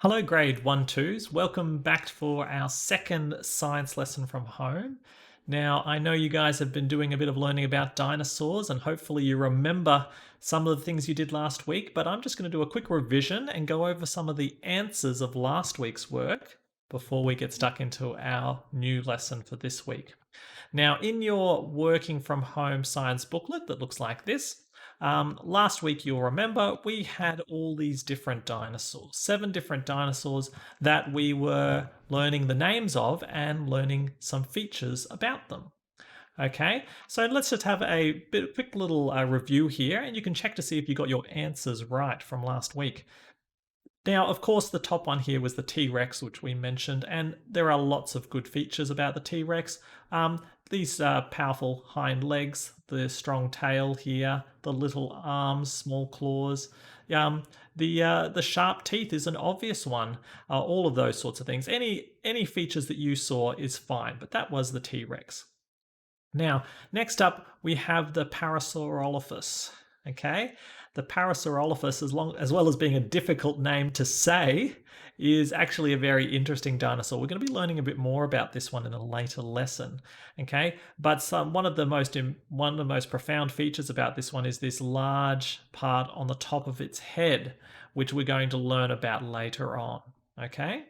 Hello grade 1-2s, welcome back for our second science lesson from home. Now I know you guys have been doing a bit of learning about dinosaurs and hopefully you remember some of the things you did last week, but I'm just going to do a quick revision and go over some of the answers of last week's work before we get stuck into our new lesson for this week. Now in your working from home science booklet that looks like this, last week, you'll remember, we had all these different dinosaurs, 7 different dinosaurs that we were learning the names of and learning some features about them. Okay, so let's just have a quick little review here, and you can check to see if you got your answers right from last week. Now, of course, the top one here was the T-Rex, which we mentioned, and there are lots of good features about the T-Rex. These powerful hind legs, the strong tail here, the little arms, small claws, the sharp teeth is an obvious one. All of those sorts of things. Any features that you saw is fine, but that was the T-Rex. Now, next up, we have the Parasaurolophus. Okay, the Parasaurolophus, as well as being a difficult name to say, is actually a very interesting dinosaur. We're going to be learning a bit more about this one in a later lesson. Okay, but one of the most profound features about this one is this large part on the top of its head, which we're going to learn about later on. Okay.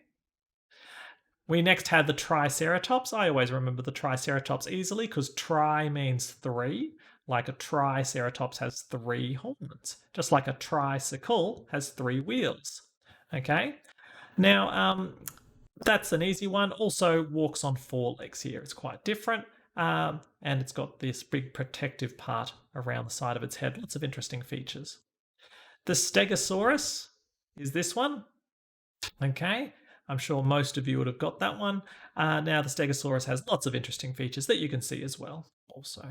We next had the Triceratops. I always remember the Triceratops easily because tri means 3. Like a Triceratops has 3 horns, just like a tricycle has 3 wheels. Okay, now that's an easy one. Also walks on 4 legs here. It's quite different, and it's got this big protective part around the side of its head. Lots of interesting features. The Stegosaurus is this one. Okay, I'm sure most of you would have got that one. Now the Stegosaurus has lots of interesting features that you can see as well also.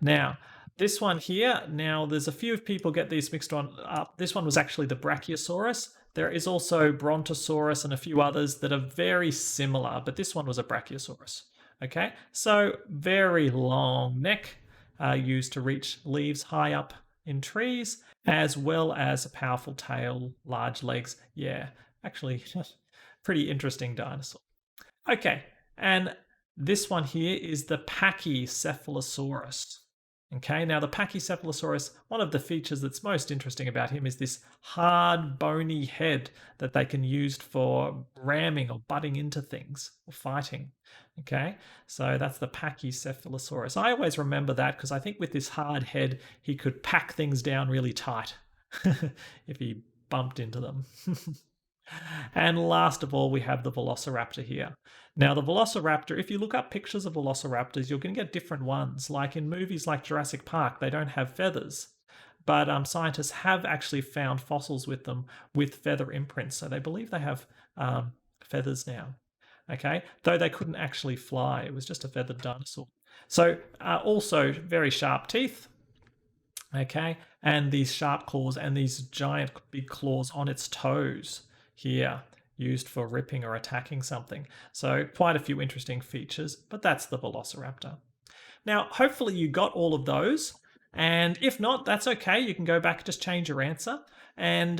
Now, this one here, now there's a few people get these mixed up. This one was actually the Brachiosaurus. There is also Brontosaurus and a few others that are very similar, but this one was a Brachiosaurus. Okay, so very long neck used to reach leaves high up in trees, as well as a powerful tail, large legs. Yeah, actually, pretty interesting dinosaur. Okay, and this one here is the Pachycephalosaurus. Okay, now the Pachycephalosaurus, one of the features that's most interesting about him is this hard, bony head that they can use for ramming or butting into things or fighting. Okay, so that's the Pachycephalosaurus. I always remember that because I think with this hard head, he could pack things down really tight if he bumped into them. And last of all, we have the Velociraptor here. Now, the Velociraptor, if you look up pictures of Velociraptors, you're going to get different ones. Like in movies like Jurassic Park, they don't have feathers. But scientists have actually found fossils with them with feather imprints. So they believe they have feathers now. Okay, though they couldn't actually fly. It was just a feathered dinosaur. So also very sharp teeth. Okay, and these sharp claws and these giant big claws on its toes here, used for ripping or attacking something. So quite a few interesting features, but that's the Velociraptor. Now, hopefully you got all of those, and if not, that's okay. You can go back, just change your answer. And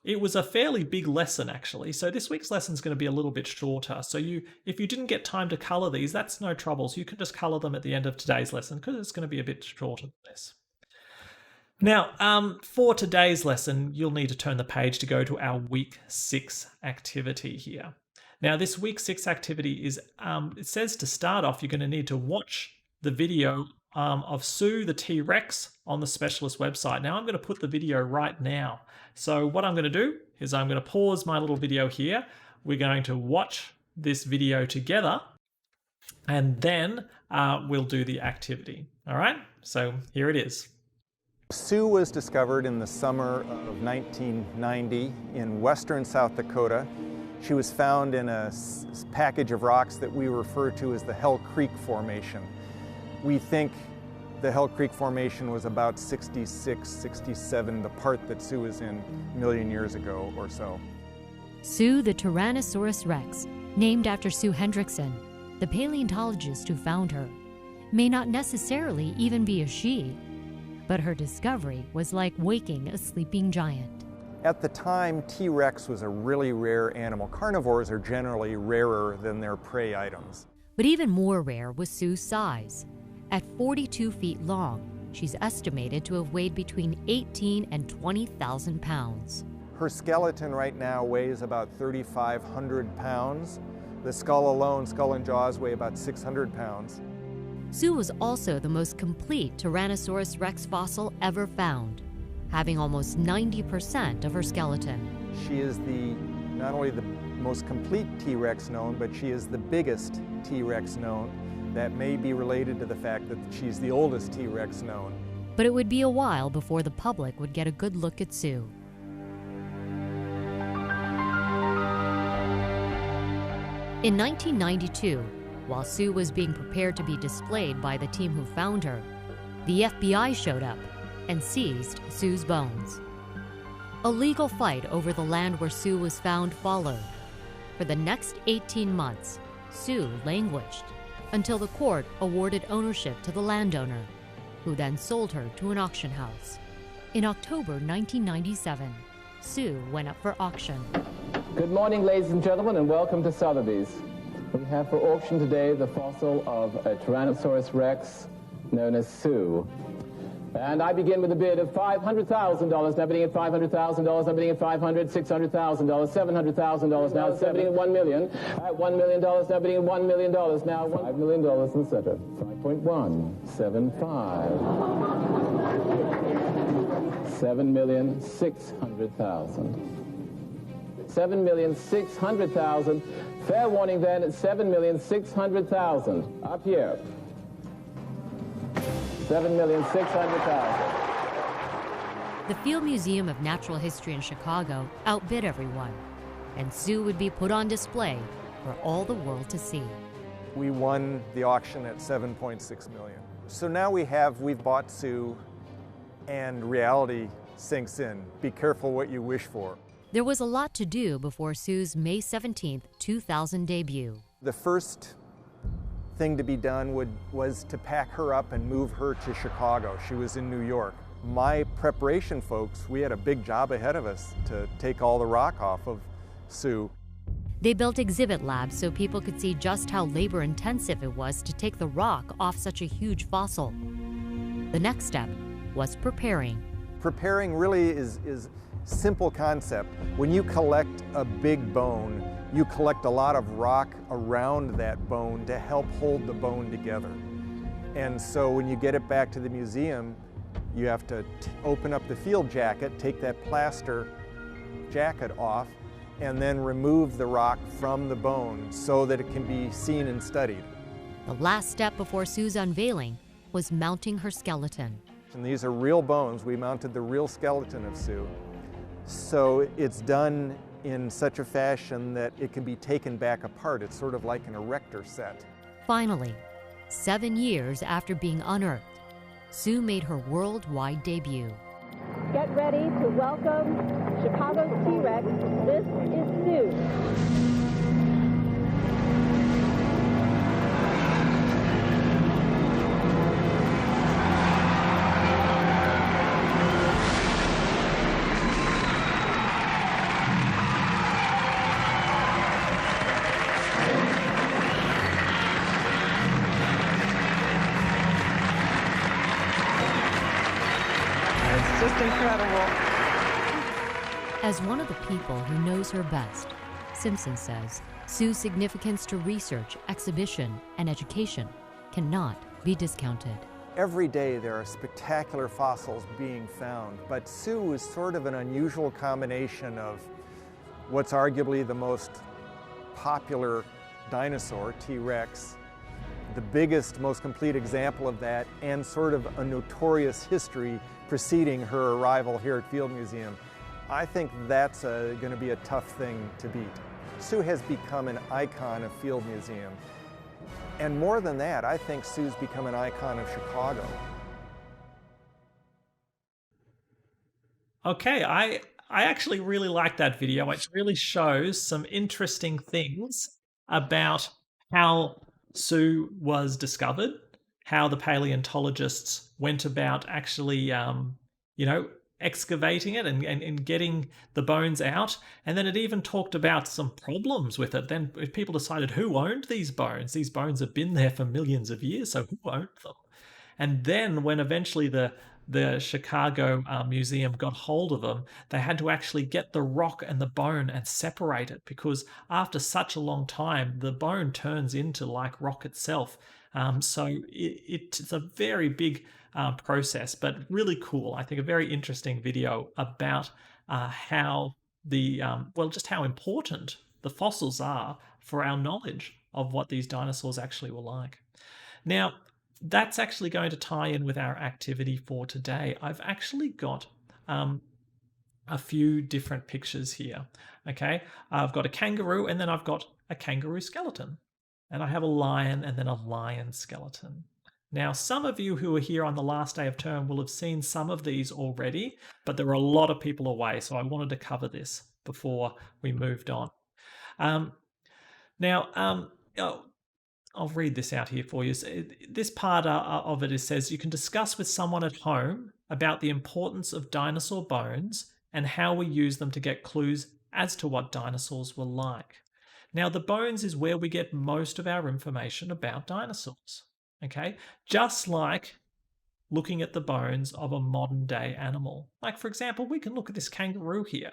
it was a fairly big lesson, actually. So this week's lesson is going to be a little bit shorter. So if you didn't get time to colour these, that's no trouble. So you can just colour them at the end of today's lesson because it's going to be a bit shorter than this. Now, for today's lesson, you'll need to turn the page to go to our week 6 activity here. Now, this week 6 activity is, it says to start off, you're going to need to watch the video of Sue the T-Rex on the specialist website. Now, I'm going to put the video right now. So what I'm going to do is I'm going to pause my little video here. We're going to watch this video together, and then we'll do the activity. All right, so here it is. Sue was discovered in the summer of 1990 in western South Dakota. She was found in a package of rocks that we refer to as the Hell Creek Formation. We think the Hell Creek Formation was about 66, 67, the part that Sue was in a million years ago or so. Sue the Tyrannosaurus Rex, named after Sue Hendrickson, the paleontologist who found her, may not necessarily even be a she, but her discovery was like waking a sleeping giant. At the time, T-Rex was a really rare animal. Carnivores are generally rarer than their prey items. But even more rare was Sue's size. At 42 feet long, she's estimated to have weighed between 18 and 20,000 pounds. Her skeleton right now weighs about 3,500 pounds. The skull alone, skull and jaws, weigh about 600 pounds. Sue was also the most complete Tyrannosaurus Rex fossil ever found, having almost 90% of her skeleton. She is not only the most complete T-Rex known, but she is the biggest T-Rex known. That may be related to the fact that she's the oldest T-Rex known. But it would be a while before the public would get a good look at Sue. In 1992, while Sue was being prepared to be displayed by the team who found her, the FBI showed up and seized Sue's bones. A legal fight over the land where Sue was found followed. For the next 18 months, Sue languished until the court awarded ownership to the landowner, who then sold her to an auction house. In October 1997, Sue went up for auction. Good morning, ladies and gentlemen, and welcome to Sotheby's. We have for auction today the fossil of a Tyrannosaurus Rex known as Sue. And I begin with a bid of $500,000. Now bidding at $500,000. I'm bidding at $500,000, $600,000, $700,000. Now it's bidding at $1 million. At $1 million. Now bidding at $1 million. Now $5 million in the center. 5.175. $7,600,000. $7,600,000. Fair warning then at $7,600,000. Up here. $7,600,000. The Field Museum of Natural History in Chicago outbid everyone, and Sue would be put on display for all the world to see. We won the auction at $7.6 million. So now we've bought Sue, and reality sinks in. Be careful what you wish for. There was a lot to do before Sue's May 17, 2000 debut. The first thing to be done was to pack her up and move her to Chicago. She was in New York. My preparation folks, we had a big job ahead of us to take all the rock off of Sue. They built exhibit labs so people could see just how labor-intensive it was to take the rock off such a huge fossil. The next step was preparing. Preparing really is simple concept. When you collect a big bone, you collect a lot of rock around that bone to help hold the bone together. And so when you get it back to the museum, you have to open up the field jacket, take that plaster jacket off, and then remove the rock from the bone so that it can be seen and studied. The last step before Sue's unveiling was mounting her skeleton. And these are real bones. We mounted the real skeleton of Sue. So it's done in such a fashion that it can be taken back apart. It's sort of like an erector set. Finally, 7 years after being unearthed, Sue made her worldwide debut. Get ready to welcome Chicago's T-Rex. This is Sue. It's just incredible. As one of the people who knows her best, Simpson says Sue's significance to research, exhibition, and education cannot be discounted. Every day there are spectacular fossils being found, but Sue is sort of an unusual combination of what's arguably the most popular dinosaur, T-Rex, the biggest, most complete example of that, and sort of a notorious history preceding her arrival here at Field Museum. I think that's going to be a tough thing to beat. Sue has become an icon of Field Museum. And more than that, I think Sue's become an icon of Chicago. Okay, I actually really like that video. It really shows some interesting things about how Sue was discovered, how the paleontologists went about actually, excavating it and getting the bones out. And then it even talked about some problems with it. Then people decided who owned these bones. These bones have been there for millions of years, so who owned them? And then when eventually the Chicago Museum got hold of them, they had to actually get the rock and the bone and separate it, because after such a long time, the bone turns into like rock itself. So it's a very big process, but really cool. I think a very interesting video about how just how important the fossils are for our knowledge of what these dinosaurs actually were like. Now, that's actually going to tie in with our activity for today. I've actually got a few different pictures here. Okay, I've got a kangaroo, and then I've got a kangaroo skeleton, and I have a lion and then a lion skeleton. Now, some of you who are here on the last day of term will have seen some of these already, but there were a lot of people away, so I wanted to cover this before we moved on. I'll read this out here for you. So this part of it says, you can discuss with someone at home about the importance of dinosaur bones and how we use them to get clues as to what dinosaurs were like. Now, the bones is where we get most of our information about dinosaurs. Okay, just like looking at the bones of a modern day animal. Like, for example, we can look at this kangaroo here.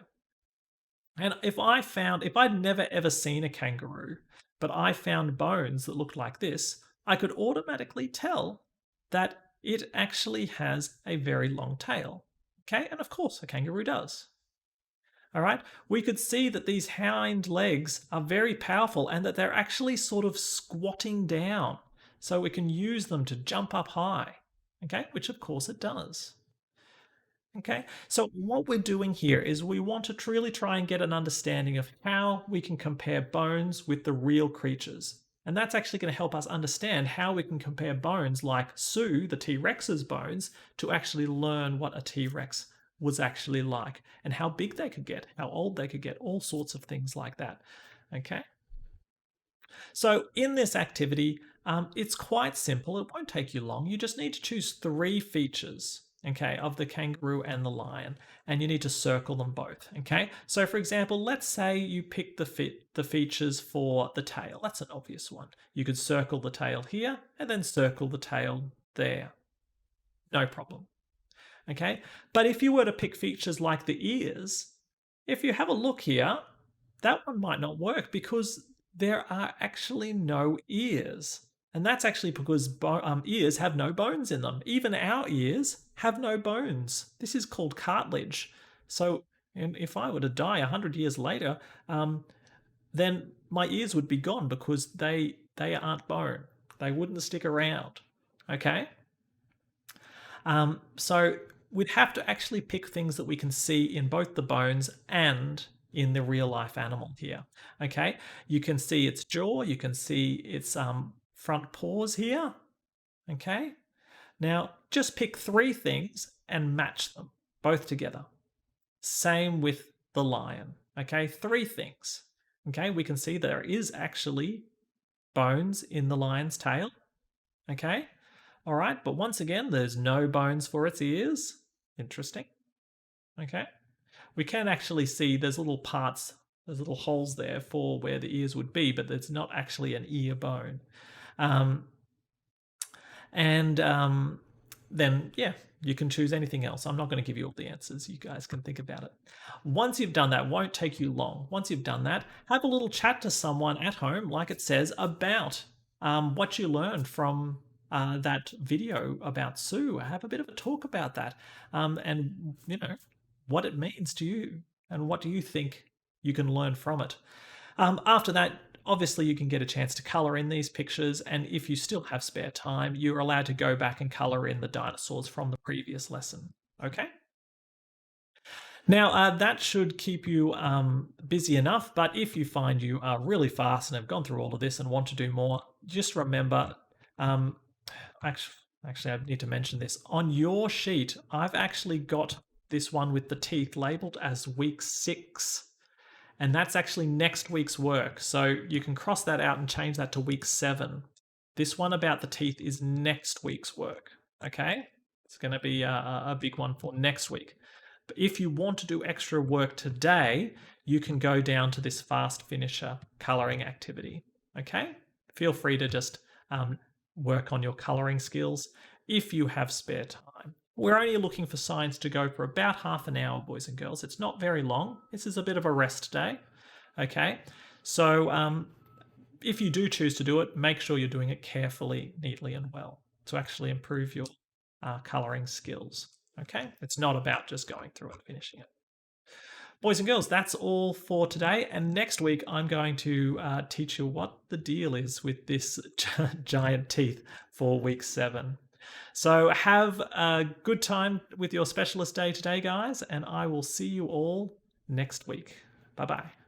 And if I'd never ever seen a kangaroo, but I found bones that looked like this, I could automatically tell that it actually has a very long tail. Okay, and of course a kangaroo does. All right, we could see that these hind legs are very powerful and that they're actually sort of squatting down, so we can use them to jump up high. Okay, which of course it does. Okay, so what we're doing here is we want to truly try and get an understanding of how we can compare bones with the real creatures. And that's actually going to help us understand how we can compare bones like Sue, the T-Rex's bones, to actually learn what a T-Rex was actually like and how big they could get, how old they could get, all sorts of things like that. Okay. So in this activity, it's quite simple. It won't take you long. You just need to choose 3 features, okay, of the kangaroo and the lion, and you need to circle them both. Okay, so for example, let's say you pick the features for the tail. That's an obvious one. You could circle the tail here and then circle the tail there. No problem. Okay, but if you were to pick features like the ears, if you have a look here, that one might not work because there are actually no ears. And that's actually because ears have no bones in them. Even our ears have no bones. This is called cartilage. So if I were to die 100 years later, then my ears would be gone because they aren't bone. They wouldn't stick around. Okay? So we'd have to actually pick things that we can see in both the bones and in the real life animal here. Okay? You can see its jaw. You can see its front paws here. Okay? Now, just pick 3 things and match them both together. Same with the lion. Okay? 3 things. Okay? We can see there is actually bones in the lion's tail. Okay? All right, but once again, there's no bones for its ears. Interesting. Okay? We can actually see there's little parts, there's little holes there for where the ears would be, but there's not actually an ear bone. Then, yeah, you can choose anything else. I'm not going to give you all the answers. You guys can think about it. Once you've done that, won't take you long. Once you've done that, have a little chat to someone at home, like it says, about what you learned from that video about Sue. Have a bit of a talk about that, and you know what it means to you and what do you think you can learn from it. After that, obviously you can get a chance to color in these pictures, and if you still have spare time, you're allowed to go back and color in the dinosaurs from the previous lesson. Okay? Now, that should keep you busy enough, but if you find you are really fast and have gone through all of this and want to do more, just remember, actually I need to mention this. On your sheet, I've actually got this one with the teeth labeled as week 6. And that's actually next week's work. So you can cross that out and change that to week 7. This one about the teeth is next week's work. Okay? It's going to be a big one for next week. But if you want to do extra work today, you can go down to this fast finisher coloring activity. Okay? Feel free to just work on your coloring skills if you have spare time. We're only looking for signs to go for about half an hour, boys and girls. It's not very long. This is a bit of a rest day. Okay? So if you do choose to do it, make sure you're doing it carefully, neatly, and well to actually improve your coloring skills. Okay? It's not about just going through and finishing it. Boys and girls, that's all for today. And next week, I'm going to teach you what the deal is with this giant teeth for week 7. So have a good time with your specialist day today, guys, and I will see you all next week. Bye-bye.